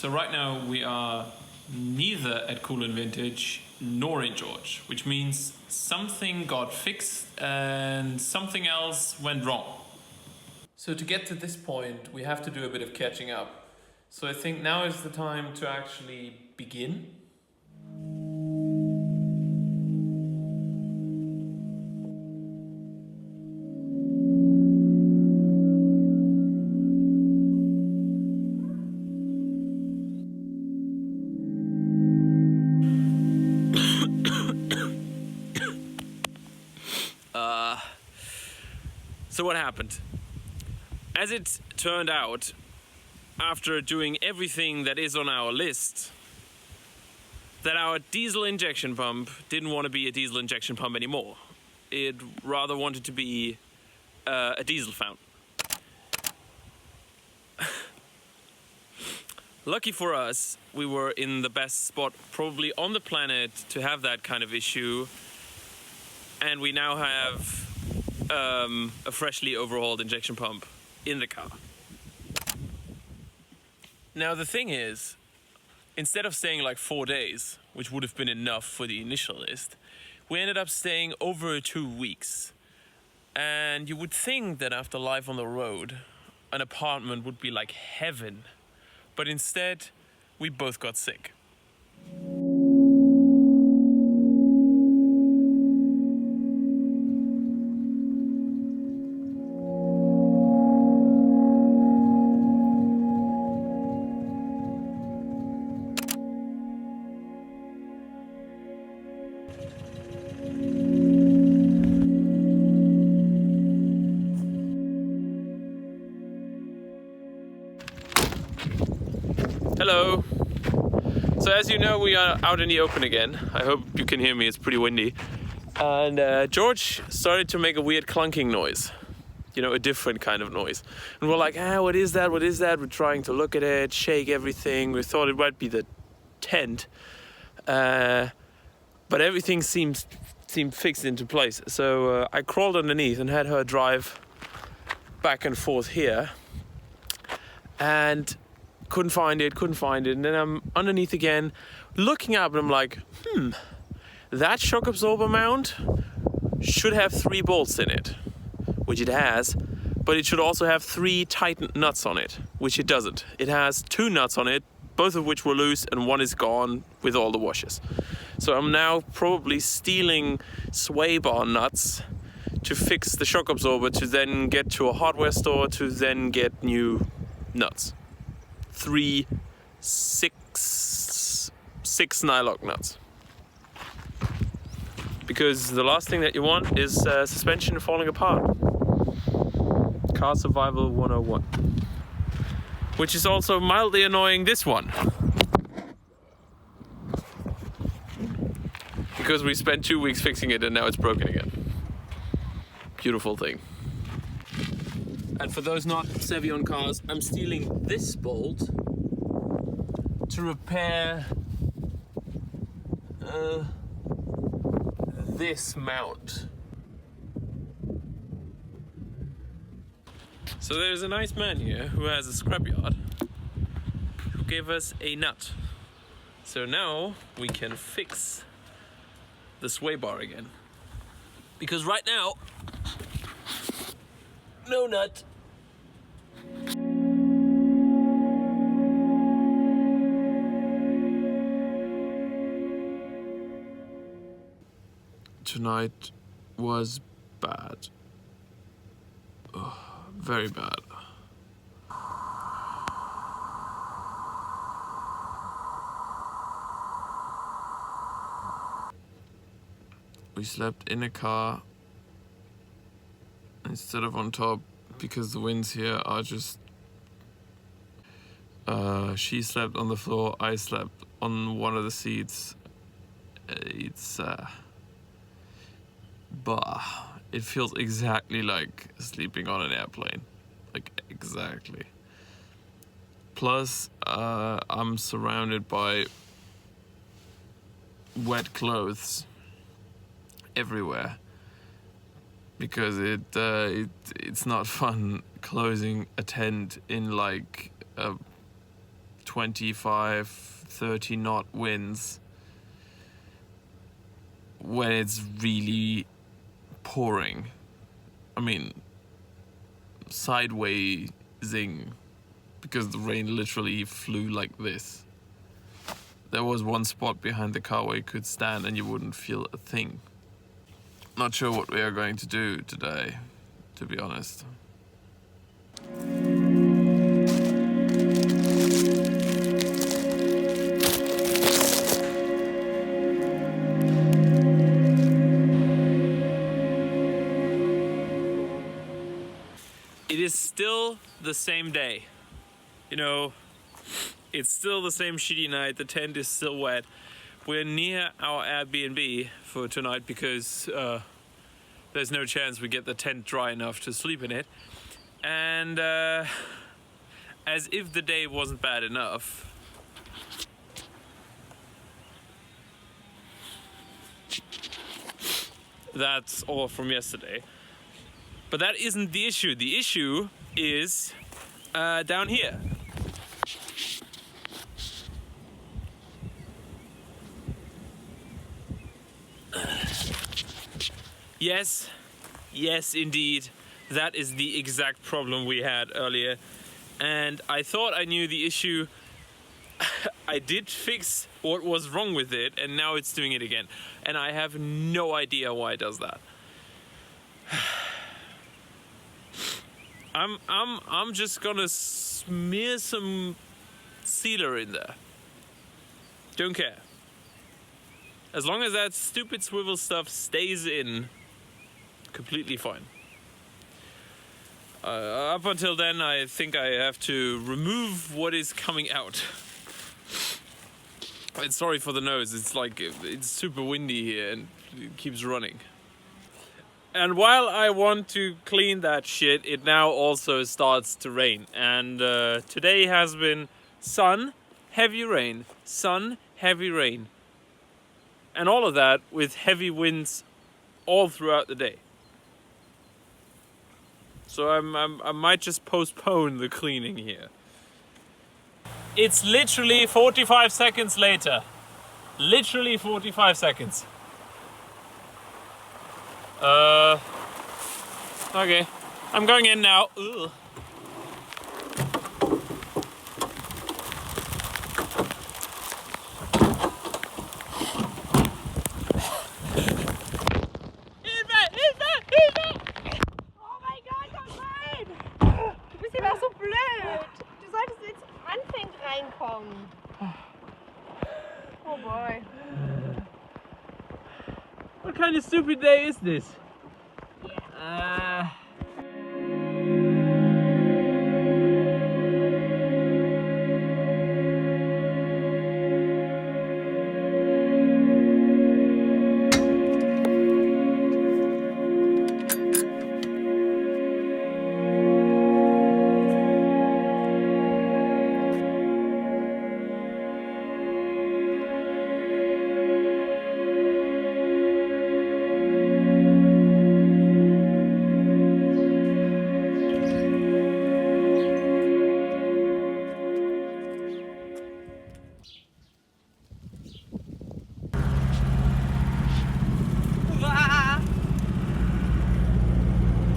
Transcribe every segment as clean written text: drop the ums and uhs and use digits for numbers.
So right now we are neither at Cool and Vintage nor in George, which means something got fixed and something else went wrong. So to get to this point, we have to do a bit of catching up. So I think now is the time to actually begin. So what happened? As it turned out, after doing everything that is on our list, that our diesel injection pump didn't want to be a diesel injection pump anymore. It rather wanted to be a diesel fountain. Lucky for us, we were in the best spot probably on the planet to have that kind of issue, and we now have a freshly overhauled injection pump in the car. Now the thing is, instead of staying like 4 days, which would have been enough for the initial list, we ended up staying over 2 weeks. And you would think that after life on the road, an apartment would be like heaven. But instead, we both got sick. Hello. So as you know, we are out in the open again. I hope you can hear me, it's pretty windy. And George started to make a weird clunking noise. You know, a different kind of noise. And we're like, what is that? What is that? We're trying to look at it, shake everything. We thought it might be the tent. But everything seemed fixed into place. So I crawled underneath and had her drive back and forth here. And couldn't find it. And then I'm underneath again, looking up, and I'm like, that shock absorber mount should have 3 bolts in it, which it has, but it should also have 3 tightened nuts on it, which it doesn't. It has 2 nuts on it, both of which were loose, and one is gone with all the washers. So I'm now probably stealing sway bar nuts to fix the shock absorber, to then get to a hardware store, to then get new nuts. 6 nylock nuts. Because the last thing that you want is suspension falling apart. Car survival 101. Which is also mildly annoying this one. Because we spent 2 weeks fixing it and now it's broken again. Beautiful thing. And for those not savvy on cars, I'm stealing this bolt to repair this mount. So there's a nice man here who has a scrapyard who gave us a nut. So now we can fix the sway bar again. Because right now, no nut. Tonight was bad. Very bad. We slept in a car instead of on top because the winds here are just... she slept on the floor, I slept on one of the seats. It feels exactly like sleeping on an airplane. Like, exactly. Plus, I'm surrounded by wet clothes everywhere. Because it's not fun closing a tent in like a 25, 30 knot winds when it's really pouring. I mean, sidewaysing, because the rain literally flew like this. There was one spot behind the car where you could stand and you wouldn't feel a thing. Not sure what we are going to do today, to be honest. It is still the same day. You know, it's still the same shitty night. The tent is still wet. We're near our Airbnb for tonight because there's no chance we get the tent dry enough to sleep in it. And as if the day wasn't bad enough, that's all from yesterday. But that isn't the issue. The issue is down here. Yes, indeed. That is the exact problem we had earlier. And I thought I knew the issue. I did fix what was wrong with it, and now it's doing it again. And I have no idea why it does that. I'm just gonna smear some sealer in there. Don't care. As long as that stupid swivel stuff stays in, completely fine. Up until then, I think I have to remove what is coming out. And sorry for the nose, it's super windy here and it keeps running. And while I want to clean that shit, it now also starts to rain. And today has been sun, heavy rain, sun, heavy rain. And all of that with heavy winds all throughout the day. So I might just postpone the cleaning here. It's literally 45 seconds later. Literally 45 seconds. Okay. I'm going in now. Ugh. Oh boy. What kind of stupid day is this?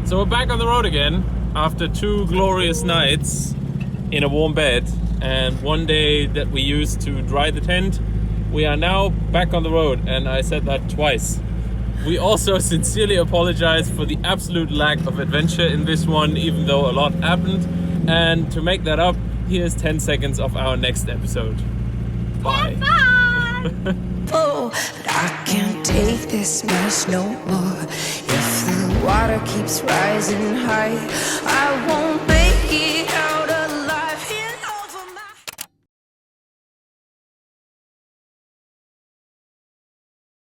So we're back on the road again after 2 glorious nights in a warm bed and one day that we used to dry the tent. We are now back on the road, and I said that twice. We also sincerely apologize for the absolute lack of adventure in this one, even though a lot happened. And to make that up, here's 10 seconds of our next episode. Bye. Oh, but I can't take this mess no more. If the water keeps rising high, I won't make it